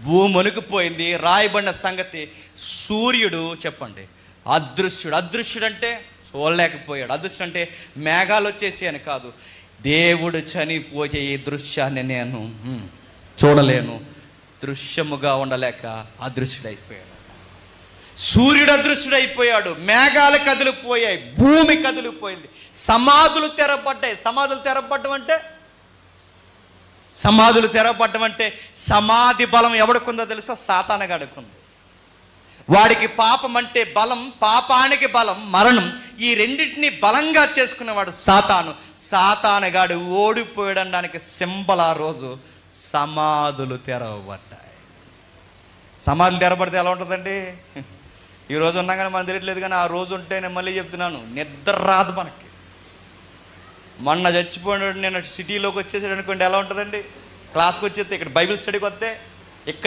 భూమి వణికిపోయింది. రాయబడిన సంగతి, సూర్యుడు చెప్పండి అదృశ్యుడు అంటే చూడలేకపోయాడు. అదృశ్యుడు అంటే మేఘాలు వచ్చేసి అని కాదు, దేవుడు చనిపోయే ఈ దృశ్యాన్ని నేను చూడలేను, దృశ్యముగా ఉండలేక అదృశ్యుడైపోయాడు. సూర్యుడు అదృశ్యుడైపోయాడు, మేఘాలు కదిలిపోయాయి, భూమి కదిలిపోయింది, సమాధులు తెరబడ్డాయి. సమాధులు తెరబడ్డం అంటే సమాధి బలం ఎవడికుందో తెలుసా? సాతానుగాడికుంది. వాడికి పాపం అంటే బలం, పాపానికి బలం మరణం. ఈ రెండింటిని బలంగా చేసుకునేవాడు సాతానుగాడు ఓడిపోయడానికి సింబల్ ఆ రోజు సమాధులు తెరవబడ్డాయి. సమాధులు తెరబడితే ఎలా ఉంటుందండి? ఈరోజు ఉన్నా కానీ మనకు తెలియట్లేదు, కానీ ఆ రోజు ఉంటే నేను మళ్ళీ చెప్తున్నాను, నిద్ర రాదు మనకి. మొన్న చచ్చిపోయినాడు, నేను సిటీలోకి వచ్చేసాడు అనుకోండి, ఎలా ఉంటుందండి? క్లాస్కి వచ్చేస్తే ఇక్కడ బైబిల్ స్టడీకి వస్తే